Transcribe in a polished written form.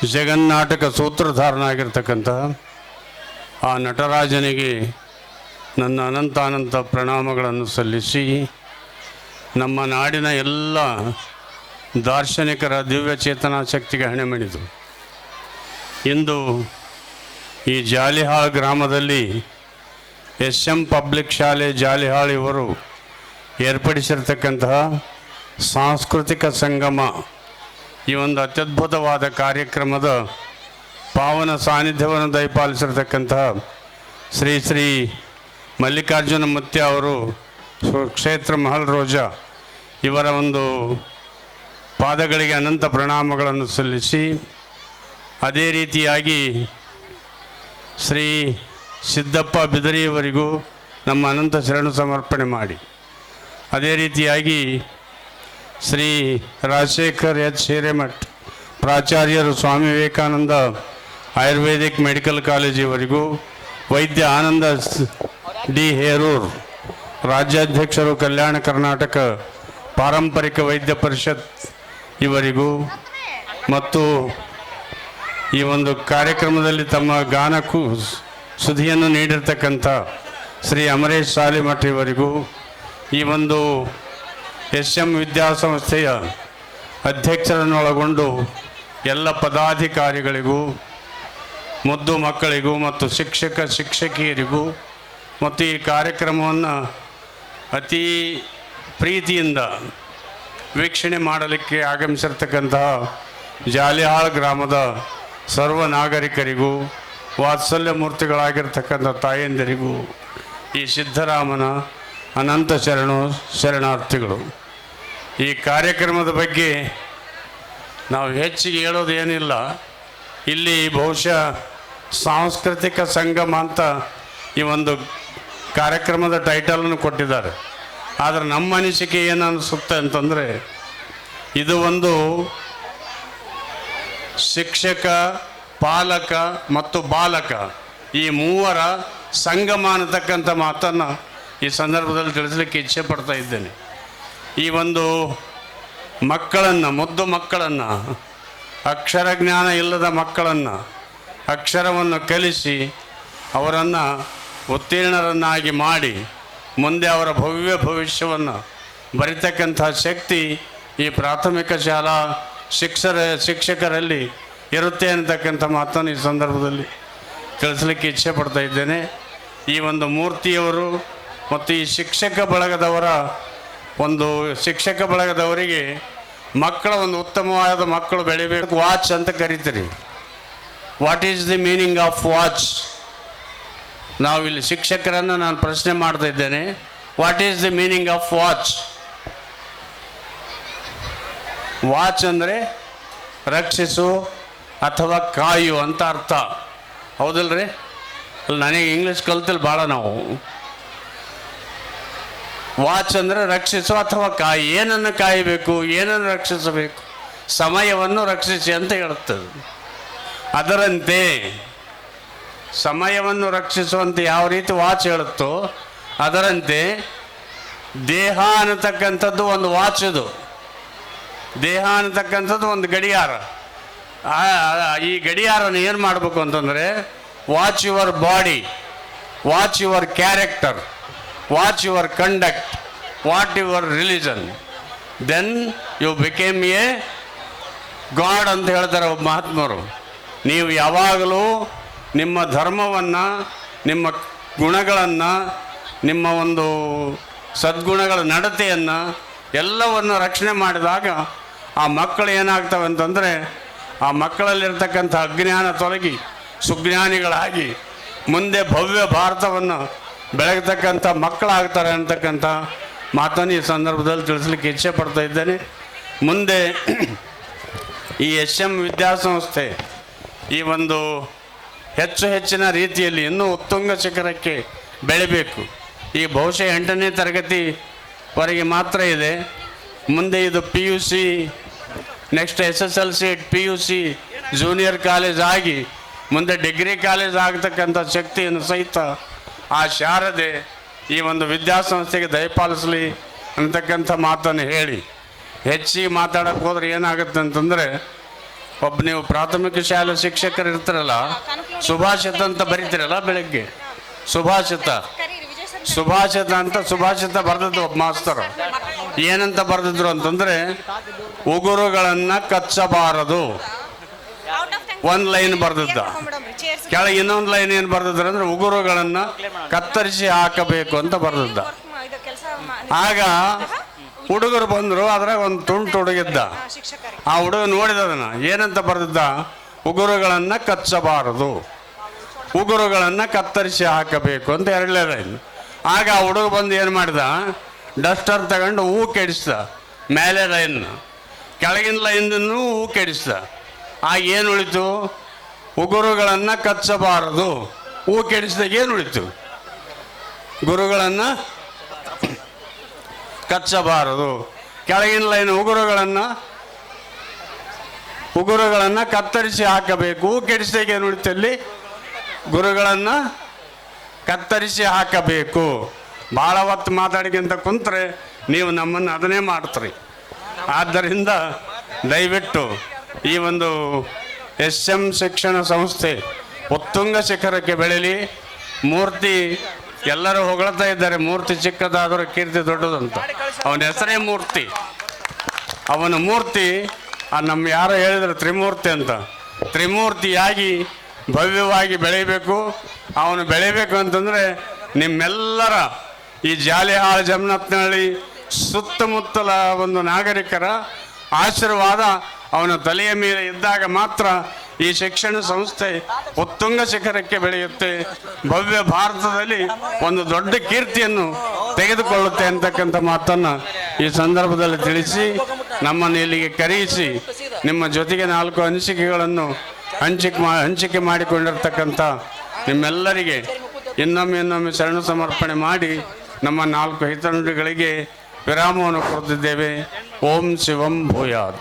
ಜಗನ್ನಾಟಕ ಸೂತ್ರಧಾರನಾಗಿರ್ತಕ್ಕಂಥ ಆ ನಟರಾಜನಿಗೆ ನನ್ನ ಅನಂತಾನಂತ ಪ್ರಣಾಮಗಳನ್ನು ಸಲ್ಲಿಸಿ, ನಮ್ಮ ನಾಡಿನ ಎಲ್ಲ ದಾರ್ಶನಿಕರ ದಿವ್ಯ ಚೇತನಾ ಶಕ್ತಿಗೆ ಹಣೆಮಣಿದು ಇಂದು ಈ ಜಾಲಿಹಾಳ್ ಗ್ರಾಮದಲ್ಲಿ SM ಪಬ್ಲಿಕ್ ಶಾಲೆ ಜಾಲಿಹಾಳ್ ಇವರು ಏರ್ಪಡಿಸಿರ್ತಕ್ಕಂತಹ ಸಾಂಸ್ಕೃತಿಕ ಸಂಗಮ ಈ ಒಂದು ಅತ್ಯದ್ಭುತವಾದ ಕಾರ್ಯಕ್ರಮದ ಪಾವನ ಸಾನ್ನಿಧ್ಯವನ್ನು ದಯಪಾಲಿಸಿರ್ತಕ್ಕಂತಹ ಶ್ರೀ ಶ್ರೀ ಮಲ್ಲಿಕಾರ್ಜುನ ಮುತ್ಯ ಅವರು ಕ್ಷೇತ್ರ ಮಹಲ್ ರೋಜಾ ಇವರ ಒಂದು ಪಾದಗಳಿಗೆ ಅನಂತ ಪ್ರಣಾಮಗಳನ್ನು ಸಲ್ಲಿಸಿ, ಅದೇ ರೀತಿಯಾಗಿ ಶ್ರೀ ಸಿದ್ದಪ್ಪ ಬಿದರಿಯವರಿಗೂ ನಮ್ಮ ಅನಂತ ಶರಣು ಸಮರ್ಪಣೆ ಮಾಡಿ, ಅದೇ ರೀತಿಯಾಗಿ ಶ್ರೀ ರಾಜಶೇಖರ್ H. ಹಿರೇಮಠ್ ಪ್ರಾಚಾರ್ಯರು ಸ್ವಾಮಿ ವಿವೇಕಾನಂದ ಆಯುರ್ವೇದಿಕ್ ಮೆಡಿಕಲ್ ಕಾಲೇಜಿವರಿಗೂ, ವೈದ್ಯ ಆನಂದ D. ಹೇರೂರ್ ರಾಜ್ಯಾಧ್ಯಕ್ಷರು ಕಲ್ಯಾಣ ಕರ್ನಾಟಕ ಪಾರಂಪರಿಕ ವೈದ್ಯ ಪರಿಷತ್ ಇವರಿಗೂ, ಮತ್ತು ಈ ಒಂದು ಕಾರ್ಯಕ್ರಮದಲ್ಲಿ ತಮ್ಮ ಗಾನಕ್ಕೂ ಸುಧಿಯನ್ನು ನೀಡಿರ್ತಕ್ಕಂಥ ಶ್ರೀ ಅಮರೇಶ್ ಸಾಲಿಮಠ್ ಇವರಿಗೂ, ಈ ಒಂದು SM ವಿದ್ಯಾಸಂಸ್ಥೆಯ ಅಧ್ಯಕ್ಷರನ್ನೊಳಗೊಂಡು ಎಲ್ಲ ಪದಾಧಿಕಾರಿಗಳಿಗೂ, ಮುದ್ದು ಮಕ್ಕಳಿಗೂ ಮತ್ತು ಶಿಕ್ಷಕಿಯರಿಗೂ, ಮತ್ತು ಈ ಕಾರ್ಯಕ್ರಮವನ್ನು ಅತಿ ಪ್ರೀತಿಯಿಂದ ವೀಕ್ಷಣೆ ಮಾಡಲಿಕ್ಕೆ ಆಗಮಿಸಿರ್ತಕ್ಕಂತಹ ಜಾಲಿಹಾಳ್ ಗ್ರಾಮದ ಸರ್ವ ನಾಗರಿಕರಿಗೂ, ವಾತ್ಸಲ್ಯ ಮೂರ್ತಿಗಳಾಗಿರ್ತಕ್ಕಂಥ ತಾಯಂದಿರಿಗೂ ಈ ಸಿದ್ದರಾಮನ ಅನಂತ ಶರಣಾರ್ಥಿಗಳು. ಈ ಕಾರ್ಯಕ್ರಮದ ಬಗ್ಗೆ ನಾವು ಹೆಚ್ಚಿಗೆ ಹೇಳೋದೇನಿಲ್ಲ. ಇಲ್ಲಿ ಬಹುಶಃ ಸಾಂಸ್ಕೃತಿಕ ಸಂಗಮ ಅಂತ ಈ ಒಂದು ಕಾರ್ಯಕ್ರಮದ ಟೈಟಲನ್ನು ಕೊಟ್ಟಿದ್ದಾರೆ. ಆದರೆ ನಮ್ಮ ಅನಿಸಿಕೆ ಏನು ಅನಿಸುತ್ತೆ ಅಂತಂದರೆ, ಇದು ಒಂದು ಶಿಕ್ಷಕ, ಪಾಲಕ ಮತ್ತು ಬಾಲಕ ಈ ಮೂವರ ಸಂಗಮ ಅನ್ನತಕ್ಕಂಥ ಮಾತನ್ನು ಈ ಸಂದರ್ಭದಲ್ಲಿ ತಿಳಿಸಲಿಕ್ಕೆ ಇಚ್ಛೆ ಪಡ್ತಾ ಇದ್ದೇನೆ. ಈ ಒಂದು ಮಕ್ಕಳನ್ನು, ಮುದ್ದು ಮಕ್ಕಳನ್ನು, ಅಕ್ಷರ ಜ್ಞಾನ ಇಲ್ಲದ ಮಕ್ಕಳನ್ನು ಅಕ್ಷರವನ್ನು ಕಲಿಸಿ ಅವರನ್ನು ಉತ್ತೀರ್ಣರನ್ನಾಗಿ ಮಾಡಿ ಮುಂದೆ ಅವರ ಭವ್ಯ ಭವಿಷ್ಯವನ್ನು ಬರಿತಕ್ಕಂಥ ಶಕ್ತಿ ಈ ಪ್ರಾಥಮಿಕ ಶಾಲಾ ಶಿಕ್ಷಕರಲ್ಲಿ ಇರುತ್ತೆ ಅನ್ನತಕ್ಕಂಥ ಮಾತನ್ನು ಈ ಸಂದರ್ಭದಲ್ಲಿ ತಿಳಿಸಲಿಕ್ಕೆ ಇಚ್ಛೆ ಪಡ್ತಾ ಇದ್ದೇನೆ. ಈ ಒಂದು ಮೂರ್ತಿಯವರು ಮತ್ತು ಈ ಶಿಕ್ಷಕ ಬಳಗದವರಿಗೆ ಮಕ್ಕಳ ಒಂದು ಉತ್ತಮವಾದ ಮಕ್ಕಳು ಬೆಳಿಬೇಕು. ವಾಚ್ ಅಂತ ಕರಿತೀರಿ. What is the meaning of watch? ನಾವು ಇಲ್ಲಿ ಶಿಕ್ಷಕರನ್ನು ನಾನು ಪ್ರಶ್ನೆ ಮಾಡ್ತಾ ಇದ್ದೇನೆ. What is the meaning of watch? Watch ಅಂದರೆ ರಕ್ಷಿಸು ಅಥವಾ ಕಾಯು ಅಂತ ಅರ್ಥ, ಹೌದಲ್ರಿ? ನನಗೆ ಇಂಗ್ಲೀಷ್ ಕಲ್ತಿಲ್ಲ ಭಾಳ. ನಾವು ವಾಚ್ ಅಂದರೆ ರಕ್ಷಿಸು ಅಥವಾ ಕಾಯಿ. ಏನನ್ನು ಕಾಯಬೇಕು, ಏನನ್ನು ರಕ್ಷಿಸಬೇಕು? ಸಮಯವನ್ನು ರಕ್ಷಿಸಿ ಅಂತ ಹೇಳುತ್ತದೆ. ಅದರಂತೆ ಸಮಯವನ್ನು ರಕ್ಷಿಸುವಂತೆ ಯಾವ ರೀತಿ ವಾಚ್ ಹೇಳುತ್ತೋ ಅದರಂತೆ ದೇಹ ಅನ್ನತಕ್ಕಂಥದ್ದು ಒಂದು ವಾಚ್. ಇದು ದೇಹ ಅನ್ನತಕ್ಕಂಥದ್ದು ಒಂದು ಗಡಿಯಾರ. ಈ ಗಡಿಯಾರನ ಏನು ಮಾಡಬೇಕು ಅಂತಂದರೆ, watch your body, watch your character, watch your conduct, what your religion, then you became a god ಅಂತ ಹೇಳ್ತಾರೆ ಒಬ್ಬ ಮಹಾತ್ಮರು. ನೀವು ಯಾವಾಗಲೂ ನಿಮ್ಮ ಧರ್ಮವನ್ನು, ನಿಮ್ಮ ಗುಣಗಳನ್ನು, ನಿಮ್ಮ ಒಂದು ಸದ್ಗುಣಗಳ ನಡತೆಯನ್ನು ಎಲ್ಲವನ್ನು ರಕ್ಷಣೆ ಮಾಡಿದಾಗ ಆ ಮಕ್ಕಳು ಏನಾಗ್ತವೆ ಅಂತಂದರೆ, ಆ ಮಕ್ಕಳಲ್ಲಿರ್ತಕ್ಕಂಥ ಅಜ್ಞಾನ ತೊಲಗಿ ಸುಜ್ಞಾನಿಗಳಾಗಿ ಮುಂದೆ ಭವ್ಯ ಭಾರತವನ್ನು ಬೆಳಗತಕ್ಕಂಥ ಮಕ್ಕಳಾಗ್ತಾರೆ ಅಂತಕ್ಕಂಥ ಮಾತನ್ನು ಈ ಸಂದರ್ಭದಲ್ಲಿ ತಿಳಿಸ್ಲಿಕ್ಕೆ ಇಚ್ಛೆ ಪಡ್ತಾ ಇದ್ದೇನೆ. ಮುಂದೆ ಈ SM ವಿದ್ಯಾಸಂಸ್ಥೆ ಈ ಒಂದು ಹೆಚ್ಚಿನ ರೀತಿಯಲ್ಲಿ ಇನ್ನೂ ಉತ್ತುಂಗ ಶಿಖರಕ್ಕೆ ಬೆಳಿಬೇಕು. ಈ ಬಹುಶಃ 8ನೇ ತರಗತಿವರೆಗೆ ಮಾತ್ರ ಇದೆ. ಮುಂದೆ ಇದು PUC, next SSLC, PUC, junior college ಆಗಿ ಮುಂದೆ ಡಿಗ್ರಿ ಕಾಲೇಜ್ ಆಗ್ತಕ್ಕಂಥ ಶಕ್ತಿಯನ್ನು ಸಹಿತ ಆ ಶಾರದೆ ಈ ಒಂದು ವಿದ್ಯಾಸಂಸ್ಥೆಗೆ ದಯಪಾಲಿಸಲಿ ಅಂತಕ್ಕಂಥ ಮಾತನ್ನು ಹೇಳಿ ಹೆಚ್ಚಿಗೆ ಮಾತಾಡೋಕ್ಕೆ ಹೋದ್ರೆ ಏನಾಗುತ್ತೆ ಅಂತಂದರೆ, ಒಬ್ಬ ನೀವು ಪ್ರಾಥಮಿಕ ಶಾಲೆ ಶಿಕ್ಷಕರು ಇರ್ತಾರಲ್ಲ, ಸುಭಾಷಿತ ಅಂತ ಬರೀತೀರಲ್ಲ ಬೆಳಗ್ಗೆ, ಸುಭಾಷಿತ ಸುಭಾಷಿತ ಬರೆದದ್ದು ಒಬ್ಬ ಮಾಸ್ತರು. ಏನಂತ ಬರೆದಿದ್ರು ಅಂತಂದ್ರೆ, ಉಗುರುಗಳನ್ನ ಕಚ್ಚಬಾರದು ಒಂದ್ ಲೈನ್ ಬರೆದಿದ್ದ. ಕೆಳಗೆ ಇನ್ನೊಂದು ಲೈನ್ ಏನ್ ಬರೆದಿದ್ರು ಅಂದ್ರೆ, ಉಗುರುಗಳನ್ನ ಕತ್ತರಿಸಿ ಹಾಕಬೇಕು ಅಂತ ಬರೆದಿದ್ದ. ಆಗ ಹುಡುಗರು ಬಂದ್ರು, ಅದ್ರಾಗ ಒಂದು ತುಂಟು ಹುಡುಗಿದ್ದ. ಆ ಹುಡುಗ ನೋಡಿದದನ್ನ, ಏನಂತ ಬರೆದಿದ್ದ, ಉಗುರುಗಳನ್ನ ಕಚ್ಚಬಾರದು, ಉಗುರುಗಳನ್ನ ಕತ್ತರಿಸಿ ಹಾಕಬೇಕು ಅಂತ ಎರಡನೇ ಲೈನ್. ಆಗ ಆ ಹುಡುಗ ಬಂದು ಏನು ಮಾಡಿದ, ಡಸ್ಟರ್ ತಗೊಂಡು ಹೂ ಕೆಡಿಸ್ದ ಮೇಲೆ ಲೈನ್, ಕೆಳಗಿನ ಲೈನ್ ಹೂ ಕೆಡಿಸ್ದ. ಆಗ ಏನು ಉಳಿತು, ಉಗುರುಗಳನ್ನ ಕಚ್ಚಬಾರದು. ಹೂ ಕೆಡಿಸಿದಾಗ ಏನು ಉಳಿತು, ಗುರುಗಳನ್ನ ಕಚ್ಚಬಾರದು. ಕೆಳಗಿನ ಲೈನ್ ಉಗುರುಗಳನ್ನ ಕತ್ತರಿಸಿ ಹಾಕಬೇಕು. ಹೂ ಕೆಡಿಸಿದಾಗ ಏನು ಉಳಿತು, ಅಲ್ಲಿ ಗುರುಗಳನ್ನ ಕತ್ತರಿಸಿ ಹಾಕಬೇಕು. ಭಾಳ ಹೊತ್ತು ಮಾತಾಡಿಕೊಂತ ಕುಂತ್ರೆ ನೀವು ನಮ್ಮನ್ನು ಅದನ್ನೇ ಮಾಡ್ತೀರಿ. ಆದ್ದರಿಂದ ದಯವಿಟ್ಟು ಈ ಒಂದು SM ಶಿಕ್ಷಣ ಸಂಸ್ಥೆ ಉತ್ತುಂಗ ಶಿಖರಕ್ಕೆ ಬೆಳೀಲಿ. ಮೂರ್ತಿ ಎಲ್ಲರೂ ಹೊಗಳ್ತಾ ಇದ್ದಾರೆ, ಮೂರ್ತಿ ಚಿಕ್ಕದಾದರೂ ಕೀರ್ತಿ ದೊಡ್ಡದಂತ. ಅವನ ಹೆಸರೇ ಮೂರ್ತಿ. ಅವನ ಮೂರ್ತಿ ನಮ್ಮ ಯಾರೋ ಹೇಳಿದ್ರು ತ್ರಿಮೂರ್ತಿ ಅಂತ. ತ್ರಿಮೂರ್ತಿಯಾಗಿ ಭವ್ಯವಾಗಿ ಬೆಳೀಬೇಕು. ಅವನು ಬೆಳೀಬೇಕು ಅಂತಂದರೆ ನಿಮ್ಮೆಲ್ಲರ ಈ ಜಾಲಿಹಾಳ ಜಮನತ್ನಹಳ್ಳಿ ಸುತ್ತಮುತ್ತಲ ಒಂದು ನಾಗರಿಕರ ಆಶೀರ್ವಾದ ಅವನ ತಲೆಯ ಮೇಲೆ ಇದ್ದಾಗ ಮಾತ್ರ ಈ ಶಿಕ್ಷಣ ಸಂಸ್ಥೆ ಉತ್ತುಂಗ ಶಿಖರಕ್ಕೆ ಬೆಳೆಯುತ್ತೆ, ಭವ್ಯ ಭಾರತದಲ್ಲಿ ಒಂದು ದೊಡ್ಡ ಕೀರ್ತಿಯನ್ನು ತೆಗೆದುಕೊಳ್ಳುತ್ತೆ ಅಂತಕ್ಕಂಥ ಮಾತನ್ನು ಈ ಸಂದರ್ಭದಲ್ಲಿ ತಿಳಿಸಿ, ನಮ್ಮನ್ನು ಇಲ್ಲಿಗೆ ಕರೆಯಿಸಿ ನಿಮ್ಮ ಜೊತೆಗೆ 4 ಅನಿಸಿಕೆಗಳನ್ನು ಹಂಚಿಕೆ ಮಾಡಿಕೊಂಡಿರ್ತಕ್ಕಂಥ ನಿಮ್ಮೆಲ್ಲರಿಗೆ ಇನ್ನೊಮ್ಮೆ ಶರಣ ಸಮರ್ಪಣೆ ಮಾಡಿ ನಮ್ಮ 4 ಹಿತನುಡಿಗಳಿಗೆ ವಿರಾಮವನ್ನು ಕೊಡುತ್ತಿದ್ದೇವೆ. ಓಂ ಶಿವಂ ಭೂಯಾತ್.